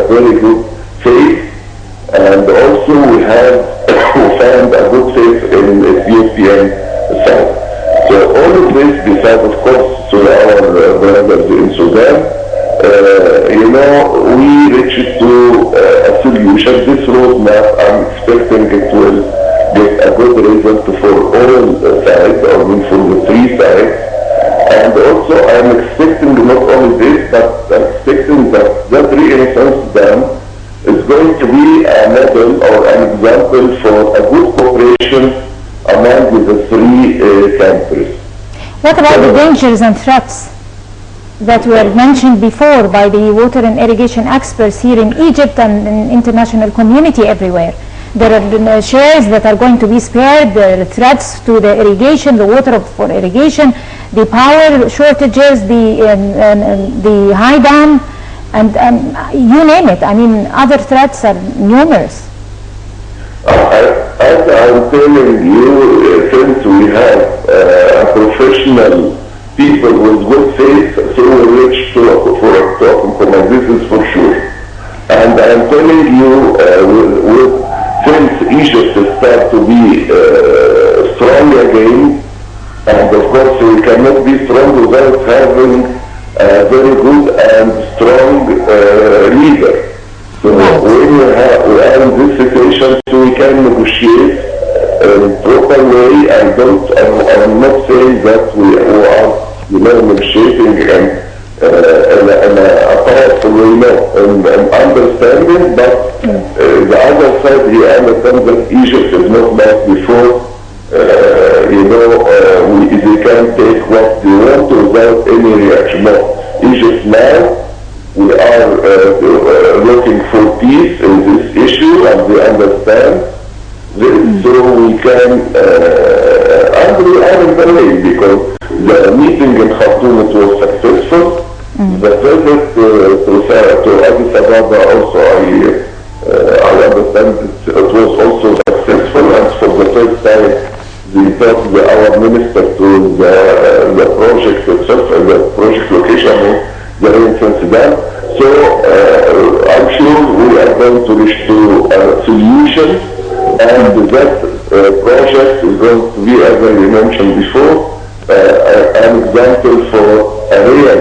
a very good faith, and also we have found a good faith in Ethiopian side. So all of this, besides of course to our brothers in Sudan, we reached to a solution. This roadmap, I'm expecting it will get a good result for all sides, I mean for the three sides. And also I'm expecting not only this, but I'm expecting that that Renaissance Dam is going to be a model or an example for a good cooperation among the three countries. What about the dangers and threats that were mentioned before by the water and irrigation experts here in Egypt and in international community everywhere? There are shares that are going to be spared, the threats to the irrigation, the water for irrigation, the power shortages, the high dam, and you name it. I mean, other threats are numerous. As I'm telling you, since we have professional people with good faith, so we reach to a compromise. This is for sure. And I'm telling you, since Egypt starts to be strong again, and of course we cannot be strong without having a very good and strong leader. So when we are in this situation, so we can negotiate in proper way. I'm not saying that we are, negotiating in a powerful way, no, in understanding, but the other side, he understands that Egypt is not like before. They can take what they want without any reaction. No, Egypt now, we are looking for peace in this issue, and we understand this, so we can, and we are in the way, because the meeting in Khartoum, it was successful. The visit to Addis Ababa also, I understand it was also successful, and for the first time they brought our minister to the project itself, the project location, the Renaissance Dam. So I'm sure we are going to reach to a solution, and that project is going to be, as I mentioned before, an example for a real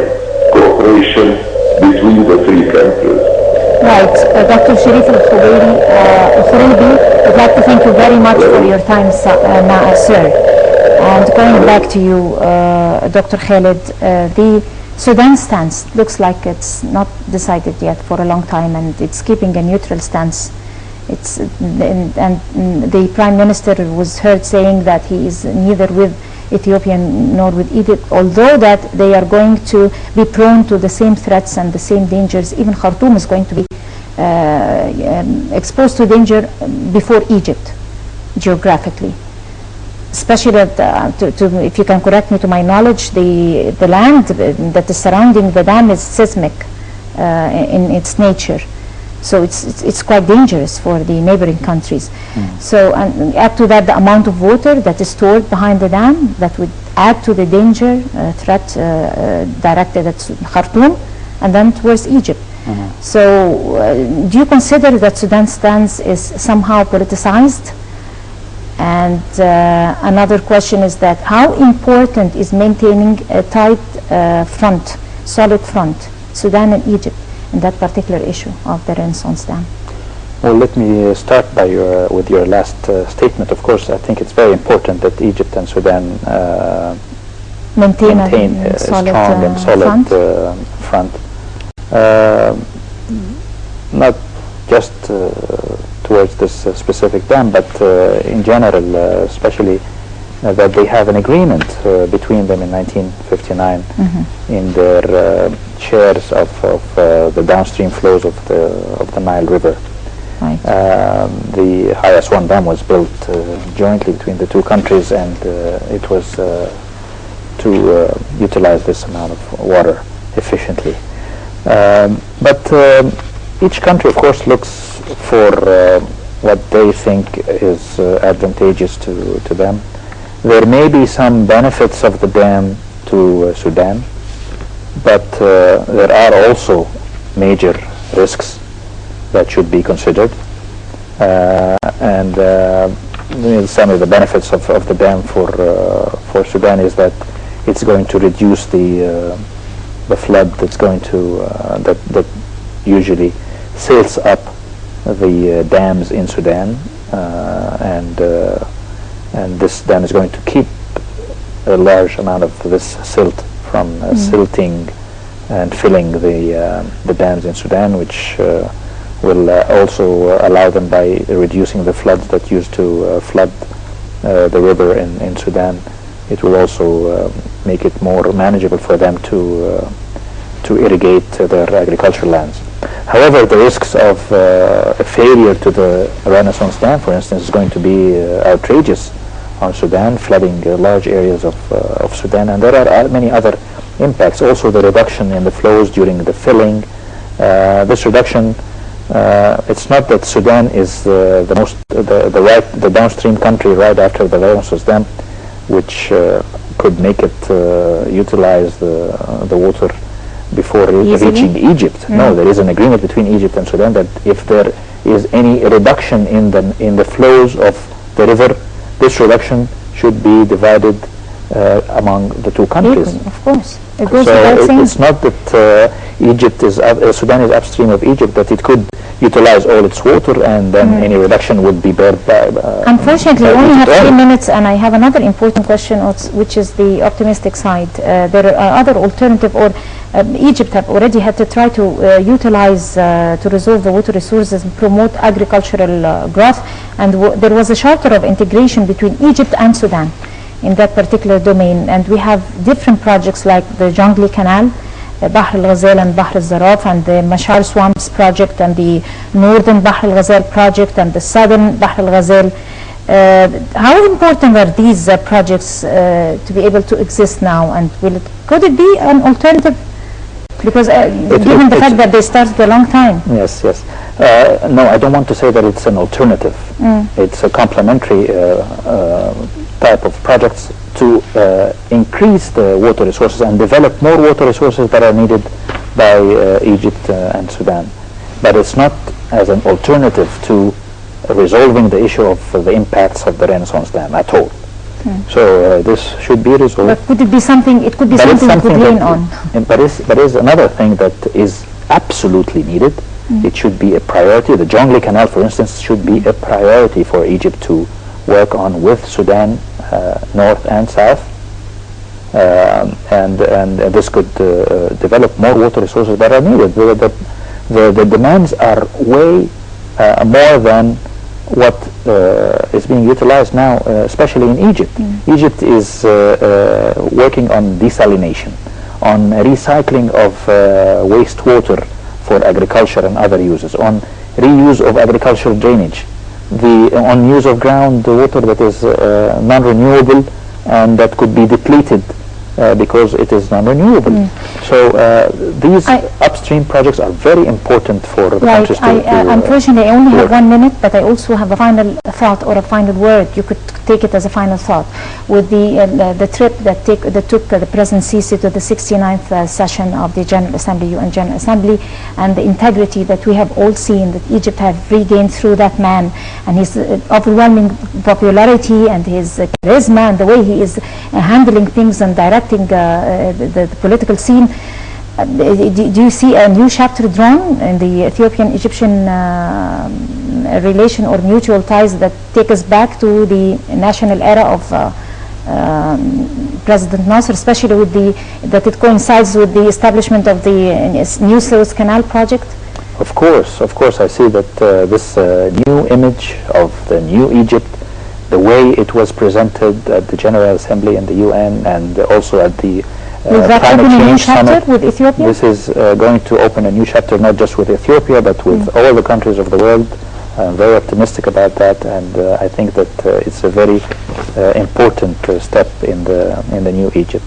cooperation between the three countries. Right. Dr. Sharif Al-Khoubairi, I'd like to thank you very much for your time, sir. And going back to you, Dr. Khalid, the Sudan stance looks like it's not decided yet for a long time, and it's keeping a neutral stance. And the Prime Minister was heard saying that he is neither with Ethiopia nor with Egypt, although that they are going to be prone to the same threats and the same dangers. Even Khartoum is going to be exposed to danger before Egypt, geographically. Especially that, if you can correct me to my knowledge, the land that is surrounding the dam is seismic in its nature. So it's quite dangerous for the neighboring countries. So, and add to that the amount of water that is stored behind the dam, that would add to the danger threat directed at Khartoum and then towards Egypt. So do you consider that Sudan's stance is somehow politicized? And another question is that how important is maintaining a tight front, solid front, Sudan and Egypt, in that particular issue of the Renaissance Dam? Well, let me start with your last statement. Of course, I think it's very important that Egypt and Sudan maintain a strong and solid front. Not just towards this specific dam, but in general, especially that they have an agreement between them in 1959 in their shares of the downstream flows of the Nile River. Right. The IS-1 dam was built jointly between the two countries, and it was to utilize this amount of water efficiently. But each country, of course, looks for what they think is advantageous to them. There may be some benefits of the dam to Sudan, but there are also major risks that should be considered. And some of the benefits of the dam for Sudan is that it's going to reduce the flood that's going to that usually silts up the dams in Sudan, and this dam is going to keep a large amount of this silt from silting and filling the dams in Sudan, which will also allow them, by reducing the floods that used to flood the river in Sudan, it will also make it more manageable for them to irrigate their agricultural lands. However, the risks of a failure to the Renaissance Dam, for instance, is going to be outrageous on Sudan, flooding large areas of Sudan, and there are many other impacts. Also, the reduction in the flows during the filling. This reduction, it's not that Sudan is the downstream country right after the Renaissance Dam, which could make it utilize the water before reaching Egypt. No, there is an agreement between Egypt and Sudan that if there is any reduction in the flows of the river, this reduction should be divided among the two countries. Of course. It goes so it's not that Sudan is upstream of Egypt, that it could utilize all its water and then any reduction would be bared by... Unfortunately, we only have 3 minutes, and I have another important question, which is the optimistic side. There are other alternative, or Egypt have already had to try to utilize, to resolve the water resources and promote agricultural growth, and there was a charter of integration between Egypt and Sudan in that particular domain, and we have different projects like the Jonglei Canal, Bahr al-Ghazal and Bahr al-Zaraf, and the Mashar Swamps project, and the northern Bahr al-Ghazal project, and the southern Bahr al-Ghazal. How important are these projects to be able to exist now, and could it be an alternative? Because given the fact that they started a long time. Yes, yes. No, I don't want to say that it's an alternative. It's a complementary type of projects to increase the water resources and develop more water resources that are needed by Egypt and Sudan. But it's not as an alternative to resolving the issue of the impacts of the Renaissance Dam at all. So this should be resolved. But could it be something? It could be something we could lean on. But is another thing that is absolutely needed. It should be a priority. The Jonglei Canal, for instance, should be a priority for Egypt to work on with Sudan, north and south, and this could develop more water resources that are needed. The demands are way more than what is being utilized now, especially in Egypt. Egypt is working on desalination, on recycling of wastewater for agriculture and other uses, on reuse of agricultural drainage, on use of groundwater that is non-renewable and that could be depleted because it is non-renewable. So these upstream projects are very important for the countries to unfortunately, I only have 1 minute, but I also have a final thought or a final word. You could take it as a final thought. With the trip that took the President Sisi to the 69th session of the General Assembly, UN General Assembly, and the integrity that we have all seen that Egypt have regained through that man, and his overwhelming popularity and his charisma and the way he is handling things and directing the political scene. Do you see a new chapter drawn in the Ethiopian-Egyptian relation or mutual ties that take us back to the national era of President Nasser, especially with that it coincides with the establishment of the new Suez Canal project? Of course, I see that this new image of the new Egypt, the way it was presented at the General Assembly in the UN and also at the Climate Change Summit. With Ethiopia? This is going to open a new chapter, not just with Ethiopia, but with all the countries of the world. I'm very optimistic about that, and I think that it's a very important step in the new Egypt.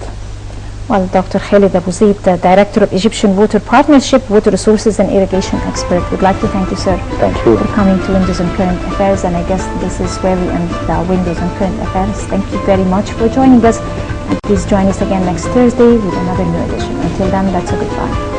Well, Dr. Khalid Abu Zeid, the Director of Egyptian Water Partnership, Water Resources and Irrigation Expert, would like to thank you, sir. Thank you. For coming to Windows on Current Affairs, and I guess this is where we end our Windows on Current Affairs. Thank you very much for joining us, and please join us again next Thursday with another new edition. Until then, that's a goodbye.